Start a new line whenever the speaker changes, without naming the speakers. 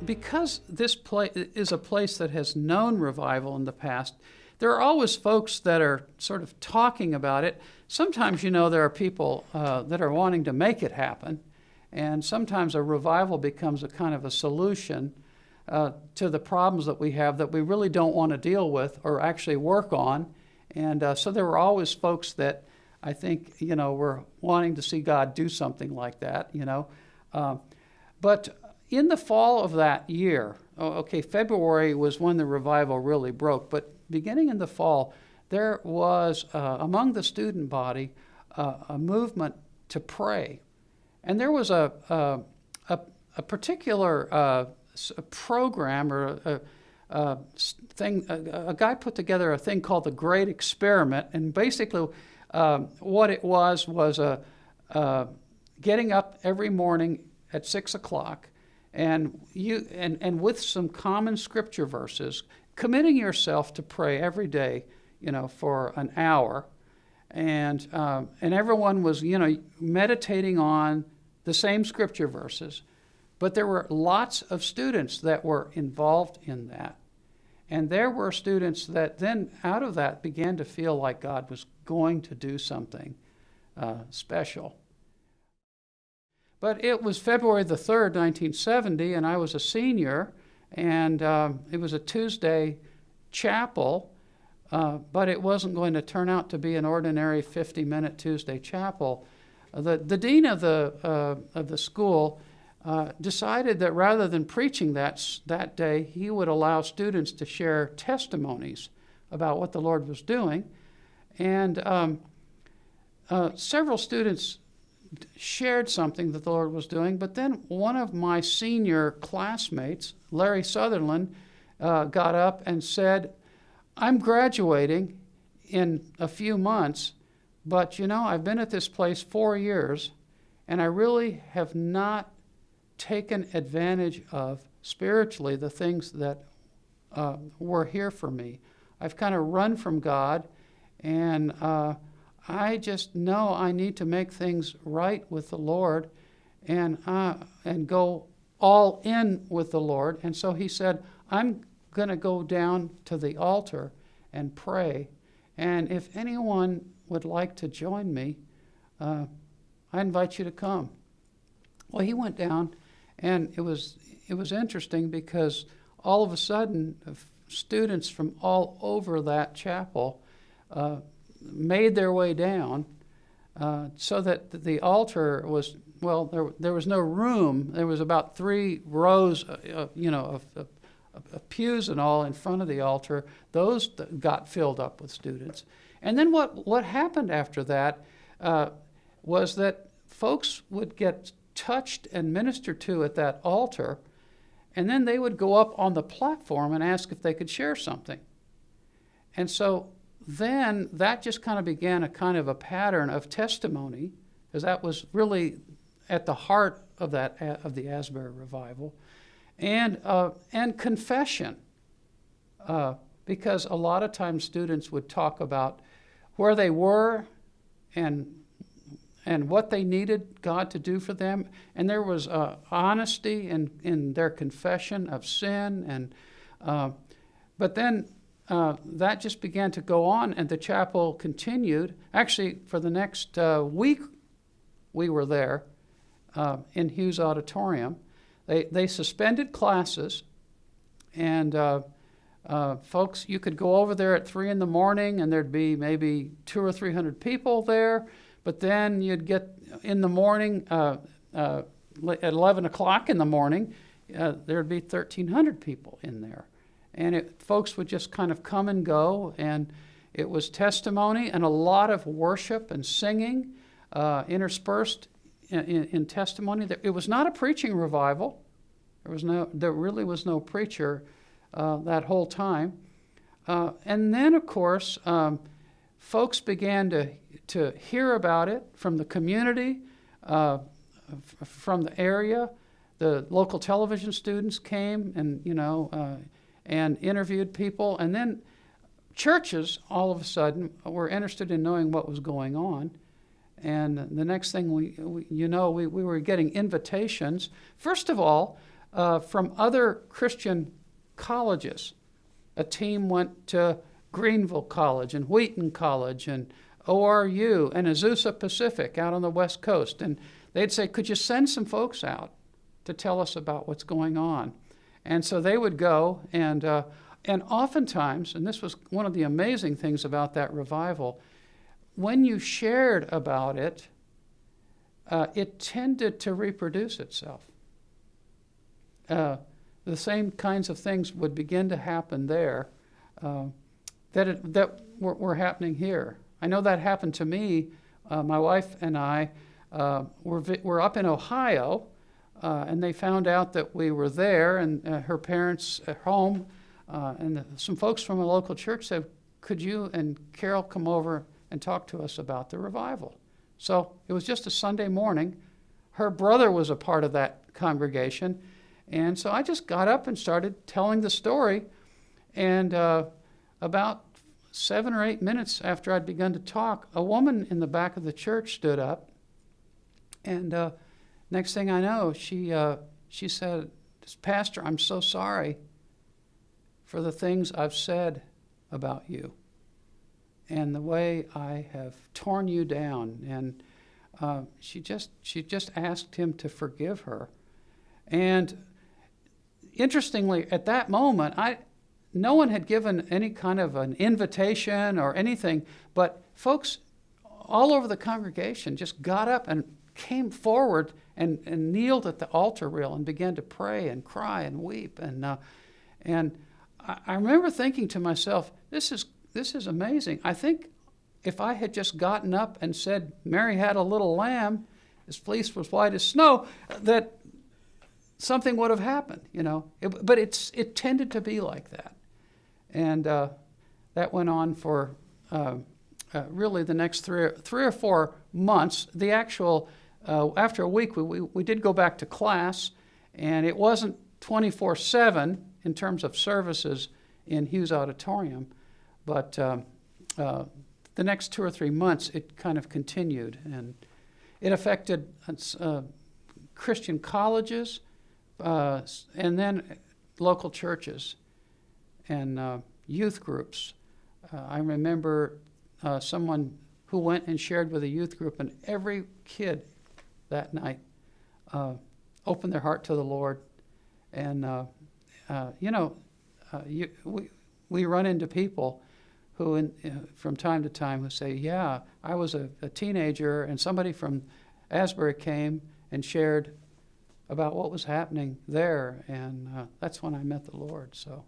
because this place is a place that has known revival in the past, there are always folks that are sort of talking about it. Sometimes, there are people that are wanting to make it happen, and sometimes a revival becomes a kind of a solution to the problems that we have that we really don't want to deal with or actually work on. And so there were always folks that I think, were wanting to see God do something like that, But in the fall of that year, February was when the revival really broke, but beginning in the fall, there was, among the student body, a movement to pray. And there was a particular program or a thing, a guy put together a thing called the Great Experiment, and basically what it was getting up every morning at 6 o'clock and with some common scripture verses, committing yourself to pray every day, for an hour, and everyone was, meditating on the same scripture verses, but there were lots of students that were involved in that, and there were students that then out of that began to feel like God was going to do something special. But it was February the 3rd, 1970, and I was a senior, and it was a Tuesday chapel, but it wasn't going to turn out to be an ordinary 50-minute Tuesday chapel. The dean of the school decided that rather than preaching that day, he would allow students to share testimonies about what the Lord was doing. And several students shared something that the Lord was doing, but then one of my senior classmates, Larry Sutherland, got up and said, "I'm graduating in a few months, but I've been at this place 4 years, and I really have not taken advantage of spiritually the things that were here for me. I've kind of run from God, and I just know I need to make things right with the Lord and go all in with the Lord." And so he said, "I'm going to go down to the altar and pray. And if anyone would like to join me, I invite you to come." Well, he went down, and it was interesting because all of a sudden, students from all over that chapel made their way down so that the altar was, there was no room. There was about 3 rows, of pews and all in front of the altar. Those got filled up with students. And then what happened after that was that folks would get touched and ministered to at that altar, and then they would go up on the platform and ask if they could share something. And so then that just kind of began a kind of a pattern of testimony, because that was really at the heart of the Asbury revival, and confession, because a lot of times students would talk about where they were and what they needed God to do for them, and there was honesty in their confession of sin, and but then that just began to go on, and the chapel continued. Actually, for the next week, we were there in Hughes Auditorium. They suspended classes, and folks, you could go over there at 3 in the morning, and there'd be maybe 200 or 300 people there. But then you'd get in the morning, at 11 o'clock in the morning, there'd be 1,300 people in there. And folks would just kind of come and go, and it was testimony and a lot of worship and singing interspersed in testimony. It was not a preaching revival. There really was no preacher that whole time. And then, of course, folks began to hear about it from the community, from the area. The local television students came and interviewed people, and then churches all of a sudden were interested in knowing what was going on. And the next thing we were getting invitations. First of all, from other Christian colleges. A team went to Greenville College and Wheaton College and ORU and Azusa Pacific out on the West Coast. And they'd say, could you send some folks out to tell us about what's going on? And so they would go, and oftentimes, and this was one of the amazing things about that revival, when you shared about it, it tended to reproduce itself. The same kinds of things would begin to happen there that were happening here. I know that happened to me. My wife and I were up in Ohio, and they found out that we were there, and her parents at home, and some folks from a local church said, could you and Carol come over and talk to us about the revival? So it was just a Sunday morning. Her brother was a part of that congregation, and so I just got up and started telling the story, and about 7 or 8 minutes after I'd begun to talk, a woman in the back of the church stood up, and next thing I know, she said, Pastor, I'm so sorry for the things I've said about you and the way I have torn you down. And she just asked him to forgive her. And interestingly, at that moment, no one had given any kind of an invitation or anything, but folks all over the congregation just got up and came forward and kneeled at the altar rail and began to pray and cry and weep. And I remember thinking to myself, this is amazing. I think if I had just gotten up and said, Mary had a little lamb, his fleece was white as snow, that something would have happened, But it tended to be like that. And that went on for really the next three or 4 months. The actual, after a week, we did go back to class, and it wasn't 24/7 in terms of services in Hughes Auditorium, but the next 2 or 3 months, it kind of continued, and it affected Christian colleges, and then local churches and youth groups. I remember someone who went and shared with a youth group, and every kid that night opened their heart to the Lord. And we run into people who, from time to time, who say, "Yeah, I was a teenager, and somebody from Asbury came and shared about what was happening there, and that's when I met the Lord." So.